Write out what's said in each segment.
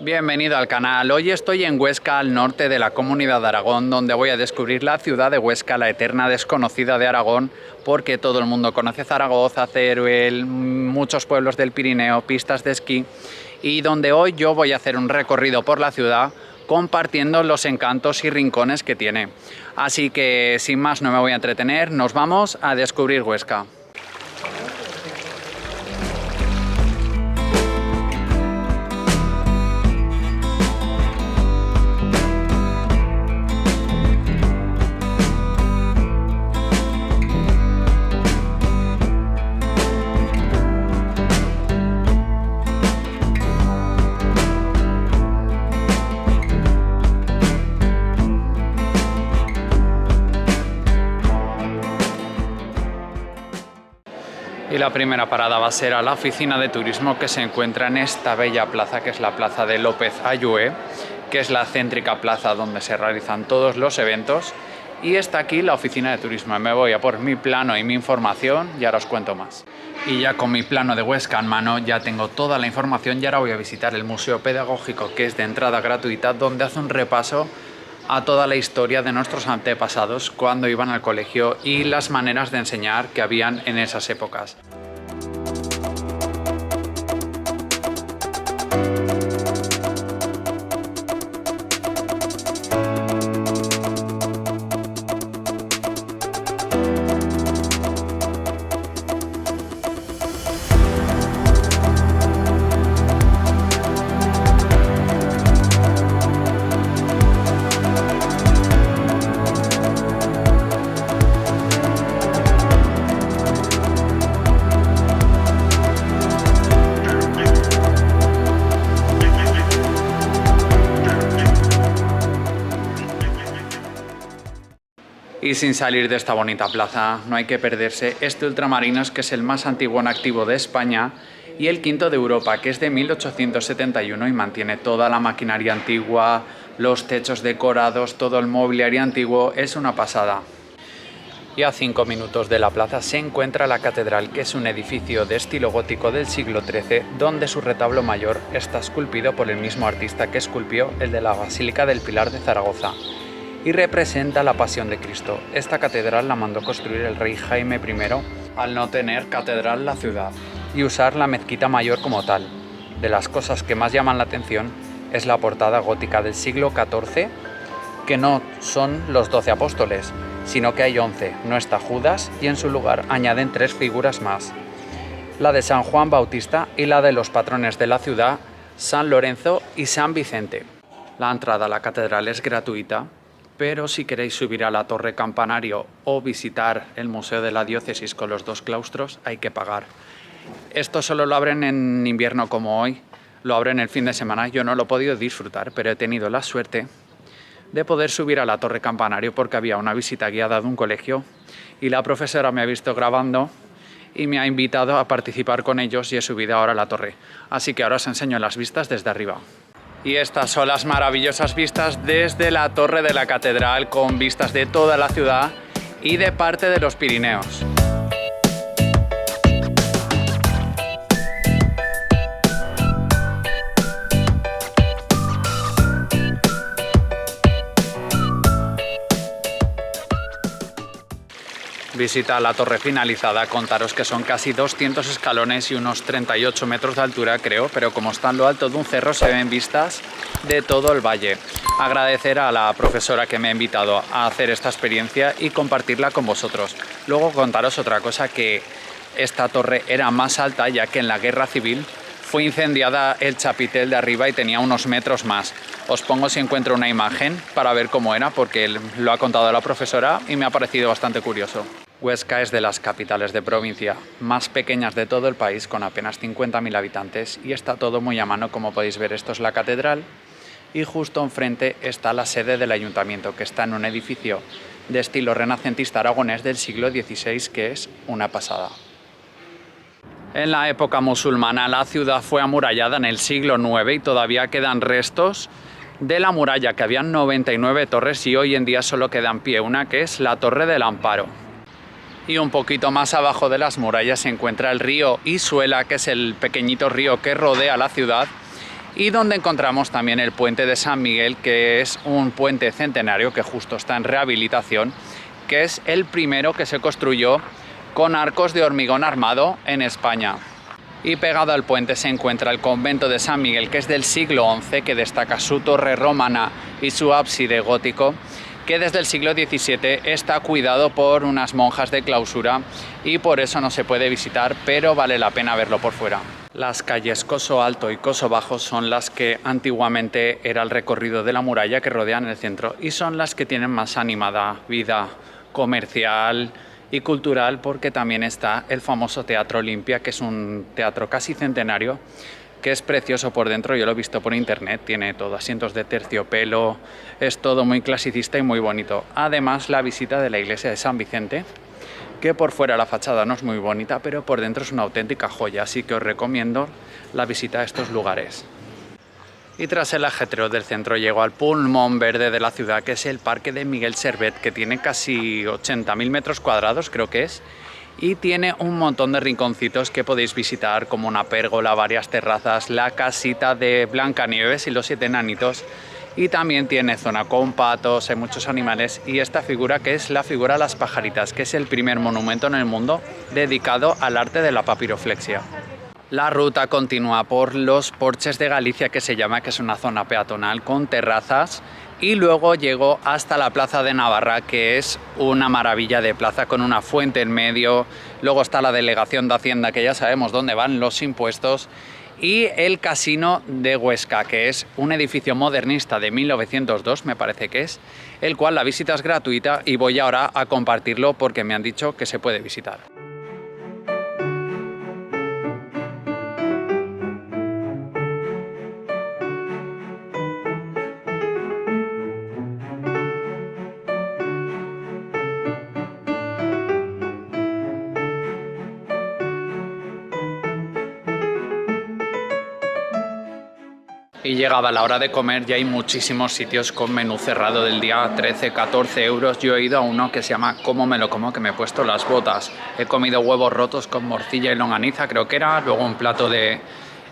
Bienvenido al canal. Hoy estoy en Huesca, al norte de la Comunidad de Aragón, donde voy a descubrir la ciudad de Huesca, la eterna desconocida de Aragón, porque todo el mundo conoce Zaragoza, Teruel, muchos pueblos del Pirineo, pistas de esquí, y donde hoy yo voy a hacer un recorrido por la ciudad compartiendo los encantos y rincones que tiene. Así que sin más no me voy a entretener, nos vamos a descubrir Huesca. Y la primera parada va a ser a la oficina de turismo que se encuentra en esta bella plaza, que es la plaza de López Ayué, que es la céntrica plaza donde se realizan todos los eventos. Y está aquí la oficina de turismo. Me voy a por mi plano y mi información y ahora os cuento más. Y ya con mi plano de Huesca en mano ya tengo toda la información y ahora voy a visitar el Museo Pedagógico, que es de entrada gratuita, donde hace un repaso a toda la historia de nuestros antepasados cuando iban al colegio y las maneras de enseñar que habían en esas épocas. Y sin salir de esta bonita plaza no hay que perderse este Ultramarinos, que es el más antiguo en activo de España y el quinto de Europa, que es de 1871 y mantiene toda la maquinaria antigua, los techos decorados, todo el mobiliario antiguo, es una pasada. Y a 5 minutos de la plaza se encuentra la catedral, que es un edificio de estilo gótico del siglo XIII, donde su retablo mayor está esculpido por el mismo artista que esculpió el de la Basílica del Pilar de Zaragoza, y representa la Pasión de Cristo. Esta catedral la mandó construir el rey Jaime I al no tener catedral la ciudad y usar la mezquita mayor como tal. De las cosas que más llaman la atención es la portada gótica del siglo XIV, que no son los 12 apóstoles, sino que hay 11, no está Judas, y en su lugar añaden 3 figuras más: la de San Juan Bautista y la de los patrones de la ciudad, San Lorenzo y San Vicente. La entrada a la catedral es gratuita, pero si queréis subir a la torre campanario o visitar el museo de la diócesis con los 2 claustros, hay que pagar. Esto solo lo abren en invierno como hoy, lo abren el fin de semana. Yo no lo he podido disfrutar, pero he tenido la suerte de poder subir a la torre campanario porque había una visita guiada de un colegio y la profesora me ha visto grabando y me ha invitado a participar con ellos y he subido ahora a la torre. Así que ahora os enseño las vistas desde arriba. Y estas son las maravillosas vistas desde la torre de la catedral, con vistas de toda la ciudad y de parte de los Pirineos. Visita la torre finalizada. Contaros que son casi 200 escalones y unos 38 metros de altura, creo, pero como está en lo alto de un cerro se ven vistas de todo el valle. Agradecer a la profesora que me ha invitado a hacer esta experiencia y compartirla con vosotros. Luego contaros otra cosa, que esta torre era más alta ya que en la guerra civil fue incendiada el chapitel de arriba y tenía unos metros más. Os pongo si encuentro una imagen para ver cómo era, porque lo ha contado la profesora y me ha parecido bastante curioso. Huesca es de las capitales de provincia más pequeñas de todo el país, con apenas 50.000 habitantes, y está todo muy a mano. Como podéis ver, esto es la catedral y justo enfrente está la sede del ayuntamiento, que está en un edificio de estilo renacentista aragonés del siglo XVI, que es una pasada. En la época musulmana la ciudad fue amurallada en el siglo IX y todavía quedan restos de la muralla, que habían 99 torres y hoy en día solo queda en pie una, que es la Torre del Amparo. Y un poquito más abajo de las murallas se encuentra el río Isuela, que es el pequeñito río que rodea la ciudad y donde encontramos también el puente de San Miguel, que es un puente centenario que justo está en rehabilitación, que es el primero que se construyó con arcos de hormigón armado en España. Y pegado al puente se encuentra el convento de San Miguel, que es del siglo XI, que destaca su torre romana y su ábside gótico, que desde el siglo XVII está cuidado por unas monjas de clausura y por eso no se puede visitar, pero vale la pena verlo por fuera. Las calles Coso Alto y Coso Bajo son las que antiguamente era el recorrido de la muralla que rodean el centro y son las que tienen más animada vida comercial y cultural, porque también está el famoso Teatro Olimpia, que es un teatro casi centenario, que es precioso por dentro. Yo lo he visto por internet, tiene todo, asientos de terciopelo, es todo muy clasicista y muy bonito. Además, la visita de la iglesia de San Vicente, que por fuera la fachada no es muy bonita, pero por dentro es una auténtica joya, así que os recomiendo la visita a estos lugares. Y tras el ajetreo del centro llego al pulmón verde de la ciudad, que es el Parque de Miguel Servet, que tiene casi 80.000 metros cuadrados, creo que es, y tiene un montón de rinconcitos que podéis visitar, como una pérgola, varias terrazas, la casita de Blancanieves y los 7 enanitos, y también tiene zona con patos, hay muchos animales, y esta figura que es la figura de las pajaritas, que es el primer monumento en el mundo dedicado al arte de la papiroflexia. La ruta continúa por los Porches de Galicia, que se llama, que es una zona peatonal con terrazas, y luego llego hasta la Plaza de Navarra, que es una maravilla de plaza con una fuente en medio. Luego está la Delegación de Hacienda, que ya sabemos dónde van los impuestos, y el Casino de Huesca, que es un edificio modernista de 1902, me parece que es, el cual la visita es gratuita y voy ahora a compartirlo porque me han dicho que se puede visitar. Y llegaba la hora de comer, ya hay muchísimos sitios con menú cerrado del día, 13-14 euros. Yo he ido a uno que se llama Cómo me lo como, que me he puesto las botas. He comido huevos rotos con morcilla y longaniza, creo que era, luego un plato de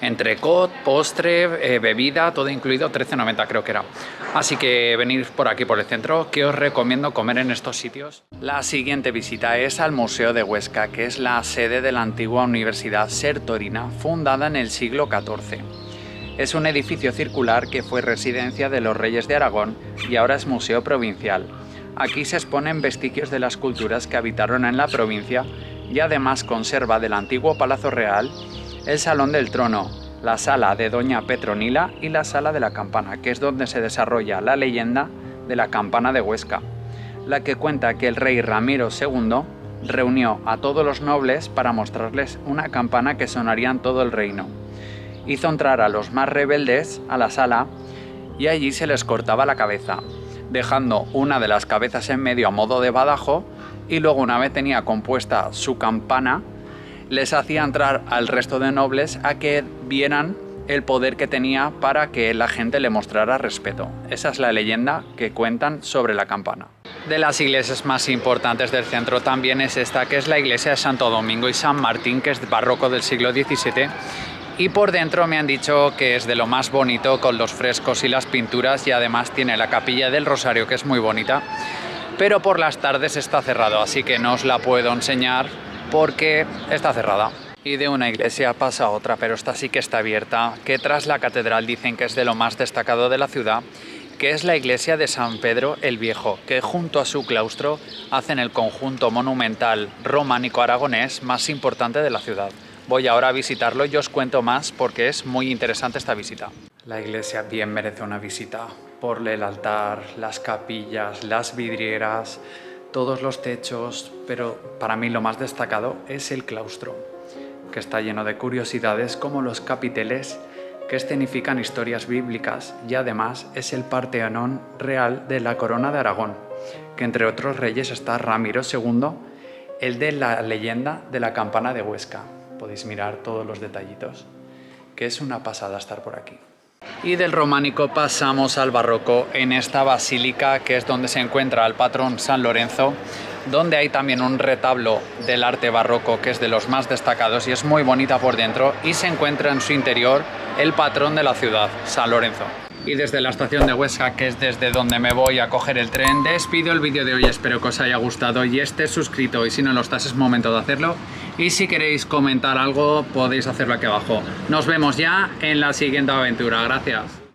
entrecot, postre, bebida, todo incluido, 13,90 creo que era. Así que venid por aquí, por el centro, que os recomiendo comer en estos sitios. La siguiente visita es al Museo de Huesca, que es la sede de la antigua Universidad Sertorina, fundada en el siglo XIV. Es un edificio circular que fue residencia de los reyes de Aragón y ahora es museo provincial. Aquí se exponen vestigios de las culturas que habitaron en la provincia y además conserva del antiguo Palacio Real el Salón del Trono, la Sala de Doña Petronila y la Sala de la Campana, que es donde se desarrolla la leyenda de la Campana de Huesca, la que cuenta que el rey Ramiro II reunió a todos los nobles para mostrarles una campana que sonaría en todo el reino. Hizo entrar a los más rebeldes a la sala y allí se les cortaba la cabeza, dejando una de las cabezas en medio a modo de badajo, y luego, una vez tenía compuesta su campana, les hacía entrar al resto de nobles a que vieran el poder que tenía para que la gente le mostrara respeto. Esa es la leyenda que cuentan sobre la campana. De las iglesias más importantes del centro también es esta, que es la iglesia de Santo Domingo y San Martín, que es barroco del siglo XVII. Y por dentro me han dicho que es de lo más bonito, con los frescos y las pinturas, y además tiene la capilla del Rosario, que es muy bonita, pero por las tardes está cerrado, así que no os la puedo enseñar porque está cerrada. Y de una iglesia pasa a otra, pero esta sí que está abierta, que tras la catedral dicen que es de lo más destacado de la ciudad, que es la iglesia de San Pedro el Viejo, que junto a su claustro hacen el conjunto monumental románico aragonés más importante de la ciudad. Voy ahora a visitarlo y os cuento más porque es muy interesante esta visita. La iglesia bien merece una visita por el altar, las capillas, las vidrieras, todos los techos, pero para mí lo más destacado es el claustro, que está lleno de curiosidades como los capiteles que escenifican historias bíblicas, y además es el Partenón real de la corona de Aragón, que entre otros reyes está Ramiro II, el de la leyenda de la campana de Huesca. Podéis mirar todos los detallitos, que es una pasada estar por aquí. Y del románico pasamos al barroco en esta basílica, que es donde se encuentra el patrón San Lorenzo, donde hay también un retablo del arte barroco que es de los más destacados y es muy bonita por dentro, y se encuentra en su interior el patrón de la ciudad, San Lorenzo. Y desde la estación de Huesca, que es desde donde me voy a coger el tren, despido el vídeo de hoy. Espero que os haya gustado y estés suscrito, y si no lo estás es momento de hacerlo. Y si queréis comentar algo podéis hacerlo aquí abajo. Nos vemos ya en la siguiente aventura. Gracias.